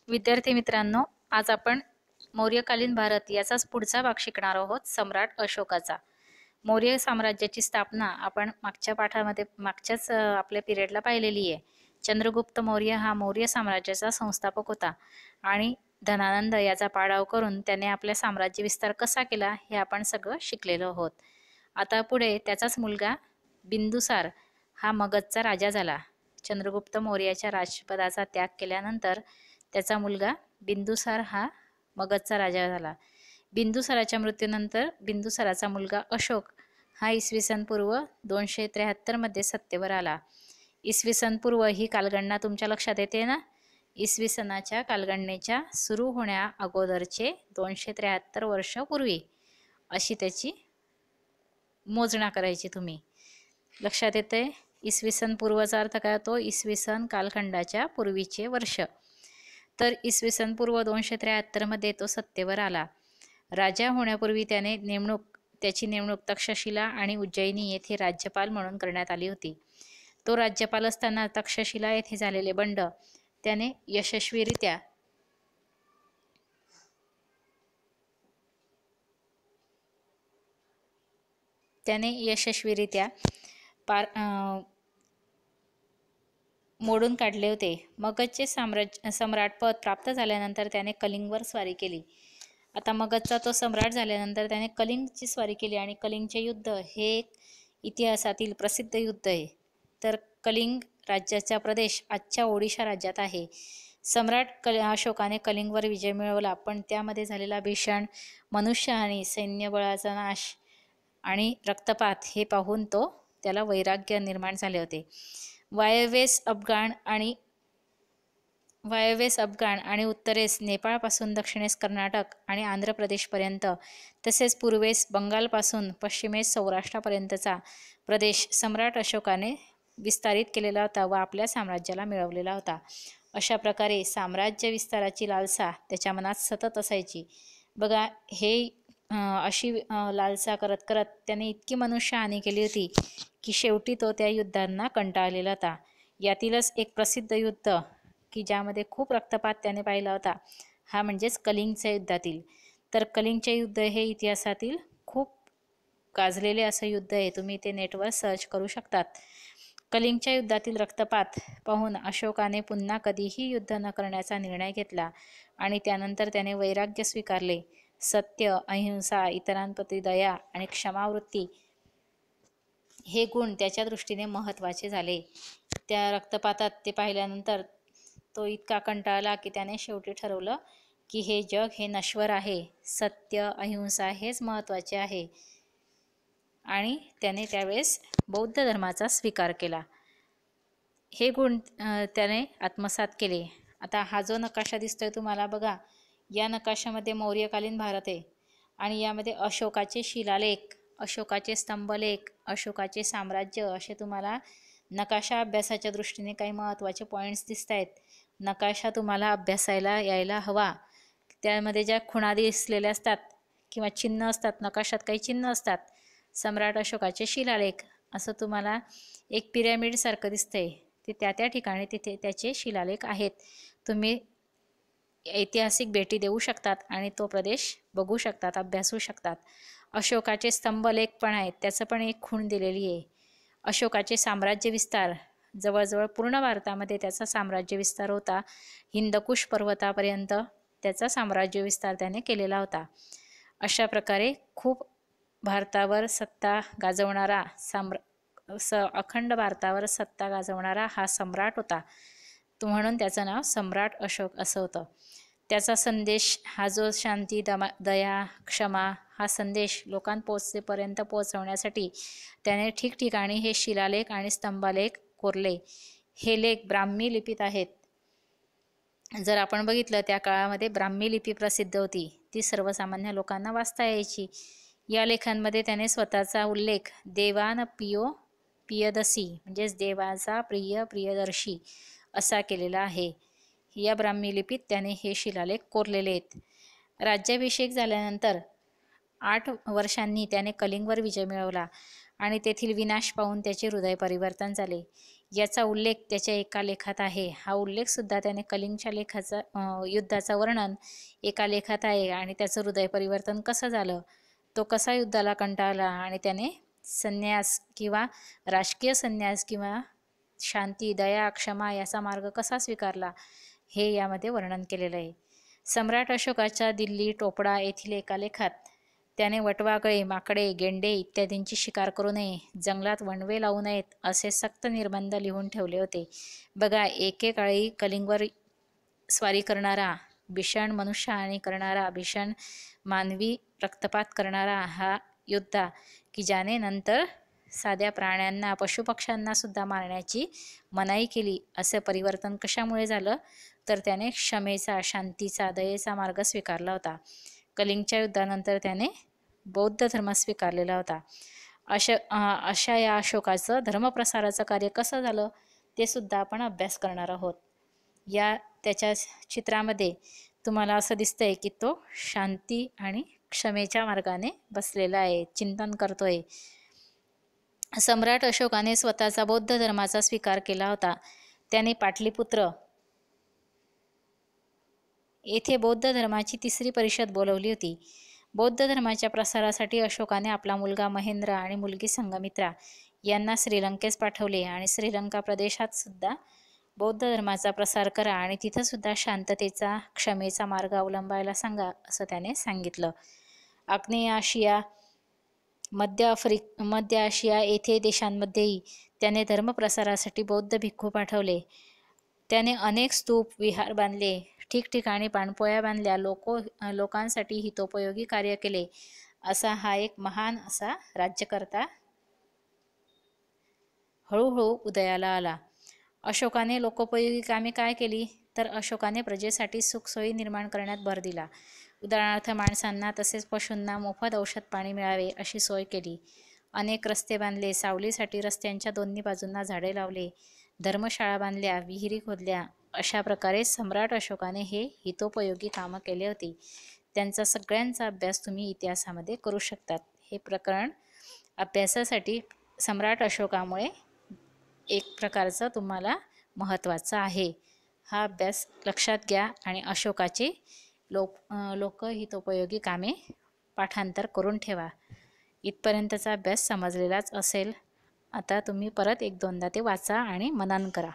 विद्यार्थी मित्रांनो, आज आपण मौर्यकालीन भारत याचाच पुढचा भाग शिकणार आहोत, सम्राट अशोकाचा. मौर्य साम्राज्याची स्थापना आपण मागच्या पाठामध्ये मागच्याच आपल्या पिरियडला पाहिलेली आहे. चंद्रगुप्त मौर्य हा मौर्य साम्राज्याचा संस्थापक होता आणि धनानंद याचा पाडाव करून त्याने आपल्या साम्राज्य विस्तार कसा केला हे आपण सगळं शिकलेलो आहोत. आता पुढे त्याचाच मुलगा बिंदुसार हा मगधचा राजा झाला. चंद्रगुप्त मौर्याच्या राजपदाचा त्याग केल्यानंतर त्याचा मुलगा बिंदुसार हा मगधचा राजा झाला. बिंदुसाराच्या मृत्यूनंतर बिंदुसाराचा मुलगा अशोक हा इसवी सन पूर्व 273 मध्ये सत्तेवर आला. इसवी सन पूर्व ही कालगणना तुमच्या लक्षात येते ना? इसवी सनाच्या कालगणनेच्या सुरू होण्या अगोदरचे 273 वर्ष पूर्वी अशी त्याची मोजणा करायची तुम्ही. लक्षात येते? इसवी सन पूर्वचा अर्थ काय होतो? इसवी सन कालखंडाच्या पूर्वीचे वर्ष. तर इसवी सन पूर्व 273 मध्ये तो सत्तेवर आला. राजा होण्यापूर्वी त्याची नेमणूक तक्षशिला आणि उज्जैनी येथे राज्यपाल म्हणून करण्यात आली होती. तो राज्यपाल असताना तक्षशिला येथे झालेले बंड त्याने यशस्वीरित्या मोडून काढले होते. मगधचे सम्राटपद प्राप्त झाल्यानंतर त्याने कलिंगवर स्वारी केली. आता मगधचा तो सम्राट झाल्यानंतर त्याने कलिंगची स्वारी केली आणि कलिंगचे युद्ध हे एक इतिहासातील प्रसिद्ध युद्ध आहे. तर कलिंग राज्याचा प्रदेश आजच्या ओडिशा राज्यात आहे. सम्राट अशोकाने कलिंगवर विजय मिळवला, पण त्यामध्ये झालेला भीषण मनुष्यहानी, सैन्यबळाचा नाश आणि रक्तपात हे पाहून त्याला वैराग्य निर्माण झाले होते. वायव्येस अफगाण आणि उत्तरेस नेपाळपासून दक्षिणेस कर्नाटक आणि आंध्र प्रदेशपर्यंत, तसेच पूर्वेस बंगालपासून पश्चिमेस सौराष्ट्रापर्यंतचा प्रदेश सम्राट अशोकाने विस्तारित केलेला होता व आपल्या साम्राज्याला मिळवलेला होता. अशा प्रकारे साम्राज्य विस्ताराची लालसा त्याच्या मनात सतत असायची. बघा, अशी लालसा करत करत त्याने इतकी मनुष्यहानी केली होती की शेवटी तो त्या युद्धांना कंटाळलेला होता. यातीलच एक प्रसिद्ध युद्ध की ज्यामध्ये खूप रक्तपात त्याने पाहिला होता हा म्हणजेच कलिंगच्या युद्धातील. तर कलिंगचे युद्ध हे इतिहासातील खूप गाजलेले असं युद्ध आहे. तुम्ही ते नेटवर सर्च करू शकतात. कलिंगच्या युद्धातील रक्तपात पाहून अशोकाने पुन्हा कधीही युद्ध न करण्याचा निर्णय घेतला आणि त्यानंतर त्याने वैराग्य स्वीकारले. सत्य, अहिंसा, इतरांप्रती दया आणि क्षमावृत्ती हे गुण त्याच्या दृष्टीने महत्त्वाचे झाले. त्या रक्तपातात ते पाहिल्यानंतर तो इतका कंटाळला की त्याने शेवटी ठरवलं की हे जग हे नश्वर आहे, सत्य, अहिंसा हेच महत्त्वाचे आहे आणि त्याने त्यावेळेस बौद्ध धर्माचा स्वीकार केला. हे गुण त्याने आत्मसात केले. आता हा जो नकाशा दिसतोय तुम्हाला, बघा, या नकाशामध्ये मौर्यकालीन भारत आहे आणि यामध्ये अशोकाचे शिलालेख, अशोकाचे स्तंभलेख, अशोकाचे साम्राज्य असे तुम्हाला नकाशा अभ्यासाच्या दृष्टीने काही महत्त्वाचे पॉईंट्स दिसत आहेत. नकाशा तुम्हाला अभ्यासायला यायला हवा. त्यामध्ये ज्या खुणा दिसलेल्या असतात किंवा चिन्ह असतात, नकाशात काही चिन्ह असतात. सम्राट अशोकाचे शिलालेख असं तुम्हाला एक पिरॅमिडसारखं दिसतंय, ते त्या ठिकाणी तिथे त्याचे शिलालेख आहेत. तुम्ही ऐतिहासिक भेटी देऊ शकतात आणि तो प्रदेश बघू शकतात, अभ्यासू शकतात. अशोकाचे स्तंभलेख पण आहेत, त्याचं पण एक खूण दिलेली आहे. अशोकाचे साम्राज्य विस्तार, जवळजवळ पूर्ण भारतामध्ये त्याचा साम्राज्य विस्तार होता. हिंदकुश पर्वतापर्यंत त्याचा साम्राज्य विस्तार त्याने केलेला होता. अशा प्रकारे खूप भारतावर सत्ता गाजवणारा अखंड भारतावर सत्ता गाजवणारा हा सम्राट होता. म्हणून त्याचं नाव सम्राट अशोक असं होतं. त्याचा संदेश हा जो शांती, दया, क्षमा हा संदेश लोकांपर्यंत पोहोचवण्यासाठी त्याने ठिकठिकाणी हे शिलालेख आणि स्तंभालेख कोरले. हे लेख ब्राह्मी लिपीत आहेत. जर आपण बघितलं त्या काळामध्ये ब्राह्मी लिपी प्रसिद्ध होती, ती सर्वसामान्य लोकांना वाचता यायची. या लेखांमध्ये त्याने स्वतःचा उल्लेख देवान पियदसी म्हणजेच देवाचा प्रियदर्शी असा केलेला आहे. या ब्राह्मी लिपीत त्याने हे शिलालेख कोरलेले आहेत. राज्याभिषेक झाल्यानंतर 8 वर्षांनी त्याने कलिंगवर विजय मिळवला आणि तेथील विनाश पाहून त्याचे हृदय परिवर्तन झाले. याचा उल्लेख त्याच्या एका लेखात आहे. हा उल्लेख सुद्धा त्याने कलिंगच्या युद्धाचं वर्णन एका लेखात आहे. आणि त्याचं हृदय परिवर्तन कसं झालं, तो कसा युद्धाला कंटाळला आणि त्याने संन्यास किंवा राजकीय संन्यास किंवा शांती, दया, क्षमा याचा मार्ग कसा स्वीकारला, हे यामध्ये वर्णन केलेलं आहे. सम्राट अशोकाच्या दिल्ली टोपडा येथील एका लेखात त्याने वटवाघळे, माकडे, गेंडे इत्यादींची शिकार करू नये, जंगलात वणवे लावू नयेत असे सक्त निर्बंध लिहून ठेवले होते. बघा, एकेकाळी कलिंगवर स्वारी करणारा, भीषण मनुष्यहानी करणारा, भीषण मानवी रक्तपात करणारा हा योद्धा की ज्याने नंतर साध्या प्राण्यांना, पशुपक्ष्यांना सुद्धा मारण्याची मनाई केली, असं परिवर्तन कशामुळे झालं, तर त्याने क्षमेचा, शांतीचा, दयेचा मार्ग स्वीकारला होता. कलिंगच्या युद्धानंतर त्याने बौद्ध धर्म स्वीकारलेला होता. अशा या अशोकाचं धर्मप्रसाराचं कार्य कसं झालं ते सुद्धा आपण अभ्यास करणार आहोत. त्याच्या चित्रामध्ये तुम्हाला असं दिसतंय की तो शांती आणि क्षमेच्या मार्गाने बसलेला आहे, चिंतन करतोय. सम्राट अशोकाने स्वतःचा बौद्ध धर्माचा स्वीकार केला होता. त्याने पाटलीपुत्र येथे बौद्ध धर्माची 3री परिषद बोलवली होती. बौद्ध धर्माच्या प्रसारासाठी अशोकाने आपला मुलगा महेंद्र आणि मुलगी संघमित्रा यांना श्रीलंकेस पाठवले आणि श्रीलंका प्रदेशात सुद्धा बौद्ध धर्माचा प्रसार करा आणि तिथं सुद्धा शांततेचा, क्षमेचा मार्ग अवलंबायला सांगा, असं त्याने सांगितलं. आग्नेय आशिया, मध्य आशिया येथे देशांमध्येही त्याने धर्मप्रसारासाठी बौद्ध भिक्खू पाठवले. त्याने अनेक स्तूप, विहार बांधले, ठिकठिकाणी पाणपोया बांधल्या, लोकांसाठी हितोपयोगी कार्य केले. असा हा एक महान असा राज्यकर्ता हळूहळू उदयाला आला. अशोकाने लोकोपयोगी कामे काय केली, तर अशोकाने प्रजेसाठी सुखसोयी निर्माण करण्यात भर दिला. उदाहरणार्थ माणसांना तसेच पशूंना मोफत औषध पाणी मिळावे अशी सोय केली. अनेक रस्ते बांधले, सावलीसाठी रस्त्यांच्या दोन्ही बाजूंना झाडे लावले, धर्मशाळा बांधल्या, विहिरी खोदल्या. अशा प्रकारे सम्राट अशोकाने हे हितोपयोगी कामं केले होती. त्यांचा सगळ्यांचा अभ्यास तुम्ही इतिहासामध्ये करू शकतात. हे प्रकरण अभ्यासासाठी सम्राट अशोकामुळे एक प्रकारचं तुम्हाला महत्त्वाचं आहे. हा अभ्यास लक्षात घ्या आणि अशोकाचे लोकहितोपयोगी कामे पाठांतर करून ठेवा. इथपर्यंतचा अभ्यास समजलेलाच असेल. आता तुम्ही परत 1-2दा ते वाचा आणि मनन करा.